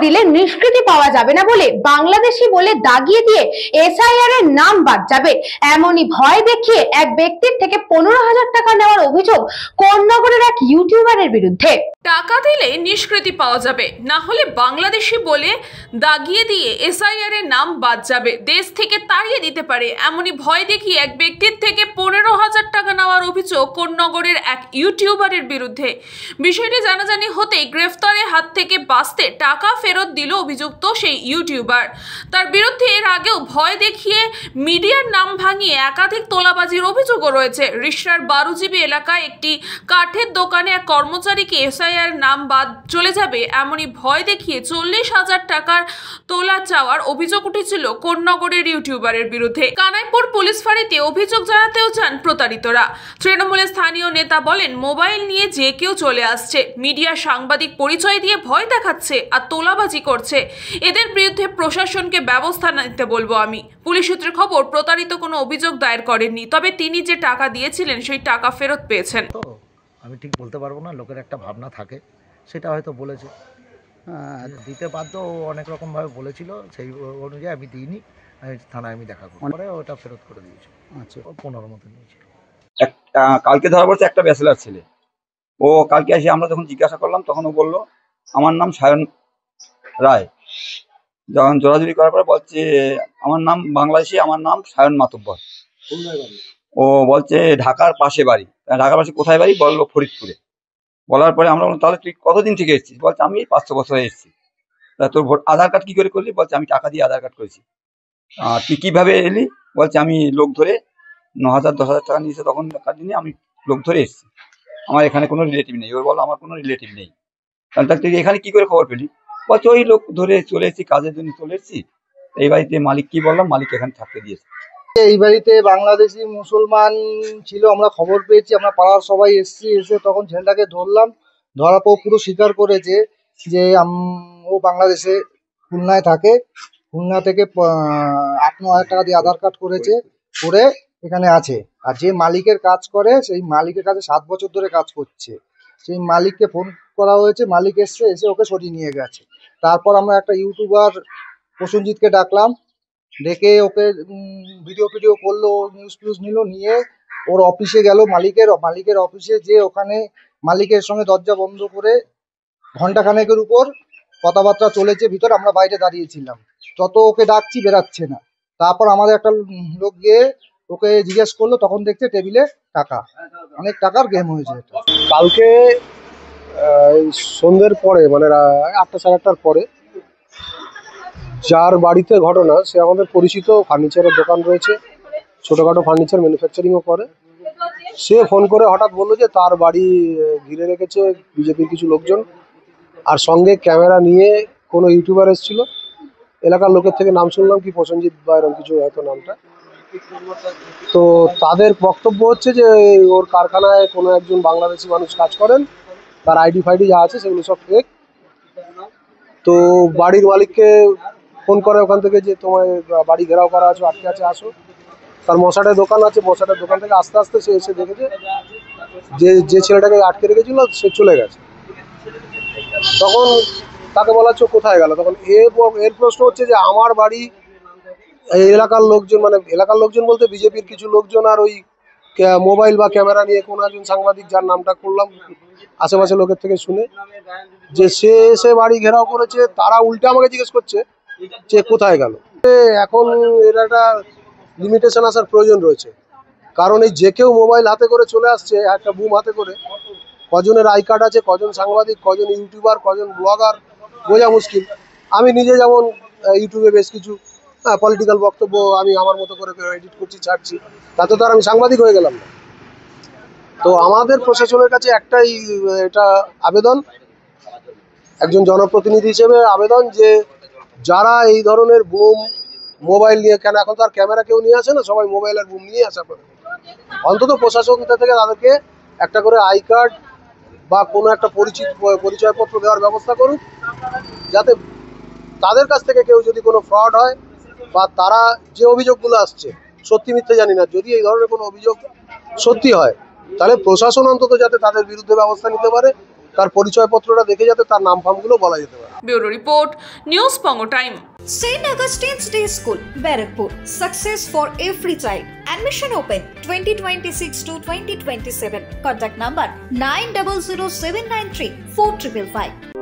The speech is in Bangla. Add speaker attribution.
Speaker 1: দিলে নিষ্কৃতি পাওয়া যাবে না বলে বাংলাদেশি বলে দাগিয়ে দিয়ে এসআইআর এর নাম বাদ যাবে, এমনই ভয় দেখিয়ে এক ব্যক্তির থেকে 15,000 টাকা নেওয়ার অভিযোগ কোন্নগরের এক ইউটিউবারের বিরুদ্ধে।
Speaker 2: টাকা দিলে নিষ্কৃতি পাওয়া যাবে, না হলে বাংলাদেশি বলে দাগিয়ে দিয়ে এসআইআর এর নাম বাদ যাবে, দেশ থেকে তাড়িয়ে দিতে পারে, এমনই ভয় দেখিয়ে এক ব্যক্তির থেকে 15,000 টাকা নেওয়ার অভিযোগ কোন্নগরের এক ইউটিউবারের বিরুদ্ধে। বিষয়টি জানাজানি হতেই গ্রেফতারের হাত থেকে বাঁচতে টাকা ফেরত দিল অভিযুক্ত সেই ইউটিউবার। তার বিরুদ্ধে এর আগেও ভয় দেখিয়ে মিডিয়ার নাম ভাঙিয়ে একাধিক তোলাবাজির অভিযোগও রয়েছে। রিষড়ার বারুজিবি এলাকায় একটি কাঠের দোকানে এক কর্মচারীকে এসআইআর নাম বাদ চলে যাবে এমনই ভয় দেখিয়ে 40,000 টাকার তোলা চাওয়ার অভিযোগ উঠেছিল কোন্নগরের ইউটিউবারের বিরুদ্ধে। কানাইপুর পুলিশ ফাঁড়িতে অভিযোগ জানাতেও যান প্রতারিতরা। তৃণমূলের স্থানীয় নেতা বলেন, মোবাইল নিয়ে যে কেউ চলে আসছে, মিডিয়া সাংবাদিক পরিচয় দিয়ে ভয় দেখাচ্ছে আর তোলাবাজি করছে, এদের বিরুদ্ধে প্রশাসনকে ব্যবস্থা নিতে বলবো আমি। পুলিশ সূত্রে খবর, প্রতারিত কোনো অভিযোগ দায়ের করেননি, তবে তিনি যে টাকা দিয়েছিলেন সেই টাকা ফেরত পেয়েছেন।
Speaker 3: আমি ঠিক বলতে পারবো না, লোকের একটা ভাবনা থাকে, সেটা হয়তো বলেছে দিতে বাধ্য, অনেক রকমভাবে বলেছিল, সেই অনুযায়ী আমি দিইনি, থানায় আমি দেখা করি, পরে ওটা ফেরত করে দিয়েছি। আচ্ছা, 15 মতো নিয়েছিল।
Speaker 4: কালকে ধরা পড়ছে একটা ব্যাচেলার ছেলে, ও কালকে এসে আমরা যখন জিজ্ঞাসা করলাম তখন ও বললো আমার নাম সায়ন রায়। যখন জোরাজুরি করার পরে বলছে আমার নাম বাংলাদেশি, আমার নাম সায়ন মাতব্বর। ও বলছে ঢাকার পাশে বাড়ি। ঢাকার পাশে কোথায় বাড়ি বললো ফরিদপুরে। বলার পরে আমরা বললাম তাহলে তুই কতদিন থেকে এসেছিস? বলছে আমি 500 বছরে এসেছি। তোর আধার কার্ড কি করে করলি? বলছে আমি টাকা দিয়ে আধার কার্ড করেছি। তুই কিভাবে এলি? বলছে আমি লোক ধরে 9,000 10,000 টাকা নিয়েছে তখন কার্ড নিয়ে আমি লোক ধরে এসেছি, আমার এখানে কোনো রিলেটিভ নেই। ওর বলো আমার কোনো রিলেটিভ নেই। তাহলে তুই এখানে কি করে খবর পেলি? বলছে ওই লোক ধরে চলে এসেছি, কাজের জন্য চলে এসেছি। এই বাড়িতে মালিক কি বললাম, মালিক এখানে থাকতে দিয়েছে।
Speaker 5: এই বাড়িতে বাংলাদেশি মুসলমান ছিল, আমরা খবর পেয়েছি, আমরা পাড়ার সবাই এসে তখন ছেলেটাকে ধরলাম। ধরার পর পুরো স্বীকার করেছে যে ও বাংলাদেশে খুলনায় থাকে, খুলনা থেকে 8-9,000 টাকা দিয়ে আধার কার্ড করেছে, করে এখানে আছে। আর যে মালিকের কাজ করে সেই মালিকের কাছে 7 বছর ধরে কাজ করছে। সেই মালিককে ফোন করা হয়েছে, মালিক এসে ওকে সরিয়ে নিয়ে গেছে। তারপর আমরা একটা ইউটিউবার প্রসেনজিৎকে ডাকলাম, ডেকে ওকে ভিডিও করলো, নিউজ ফিউজ নিল, নিয়ে ওর অফিসে গেল, মালিকের অফিসে, যে ওখানে মালিকের সঙ্গে দরজা বন্ধ করে ঘন্টাখানেকের উপর কথাবার্তা চলেছে ভিতর। আমরা বাইরে দাঁড়িয়েছিলাম, যত ওকে ডাকছি বেরাচ্ছে না। তারপর আমাদের একটা লোক গিয়ে ওকে জিজ্ঞেস করলো, তখন দেখছে টেবিলে টাকা, অনেক টাকার গেম হয়েছে।
Speaker 6: কালকে সন্ধ্যের পরে, মানে 8টা 8:30টার পরে, যার বাড়িতে ঘটনা সে আমাদের পরিচিত, ফার্নিচারের দোকান রয়েছে, ছোটোখাটো ফার্নিচার ম্যানুফ্যাকচারিংও করে। সে ফোন করে হঠাৎ বললো যে তার বাড়ি ঘিরে রেখেছে বিজেপির কিছু লোকজন, আর সঙ্গে ক্যামেরা নিয়ে কোনো ইউটিউবার এসেছিল। এলাকার লোকের থেকে নাম শুনলাম কি প্রসেনজিৎ বা এরকম কিছু হয়তো নামটা। তো তাদের বক্তব্য হচ্ছে যে ওর কারখানায় কোনো একজন বাংলাদেশি মানুষ কাজ করেন, তার আইডি ফাইডি যা আছে সেগুলো সব ফেক। তো বাড়ির মালিককে ফোন করে ওখান থেকে যে তোমার বাড়ি ঘেরাও করা আছে, আটকে আছে, আসো। তার মশাটের দোকান আছে, মশাটের দোকান থেকে আস্তে আস্তে সে এসে দেখেছে যে ছেলেটাকে আটকে রেখেছিল সে চলে গেছে। তখন তাকে বলা হচ্ছে কোথায় গেল? তখন এর প্রশ্ন হচ্ছে যে আমার বাড়ি এই এলাকার লোকজন, মানে এলাকার লোকজন বলতে বিজেপির কিছু লোকজন, আর ওই মোবাইল বা ক্যামেরা নিয়ে কোনো একজন সাংবাদিক, যার নামটা করলাম আশেপাশে লোকের থেকে শুনে, যে সে এসে বাড়ি ঘেরাও করেছে। তারা উল্টে আমাকে জিজ্ঞেস করছে যে কোথায় গেল। এখন এর একটা লিমিটেশন আসার প্রয়োজন রয়েছে, কারণ এই যে কেউ মোবাইল হাতে করে চলে আসছে, একটা বুম হাতে করে, কজনের আই কার্ড আছে, কজন সাংবাদিক, কজন ইউটিউবার, কজন ব্লগার, বোঝা মুশকিল। আমি নিজে যেমন ইউটিউবে বেশ কিছু পলিটিক্যাল বক্তব্য আমি আমার মতো করে এডিট করছি, ছাড়ছি, তাতে তো আর আমি সাংবাদিক হয়ে গেলাম না। তো আমাদের প্রশাসনের কাছে একটাই এটা আবেদন, একজন জনপ্রতিনিধি হিসেবে আবেদন, যে যারা এই ধরনের বুম মোবাইল নিয়ে, কেন এখন তো আর ক্যামেরা কেউ নিয়ে আসে না, সবাই মোবাইল আর বুম নিয়ে আসা পড়ে, অন্তত প্রশাসন থেকে তাদেরকে একটা করে আই কার্ড বা কোনো একটা পরিচয়পত্র দেওয়ার ব্যবস্থা করুক, যাতে তাদের কাছ থেকে কেউ যদি কোনো ফ্রড হয় বা তারা যে অভিযোগগুলো আসছে সত্যি মিথ্যে জানি না, যদি এই ধরনের কোনো অভিযোগ সত্যি হয় তাহলে প্রশাসন অন্তত যাতে তাদের বিরুদ্ধে ব্যবস্থা নিতে পারে, তার পরিচয়পত্রটা দেখে যাতে তার নাম ফামগুলো বলা যেতে পারে।
Speaker 2: ব্যুরো রিপোর্ট, নিউজ পঙ্গো time.
Speaker 7: St. Augustine's Day School, Barakpur. Success for every child. Admission open 2026 to 2027. Contact number 900793 4555.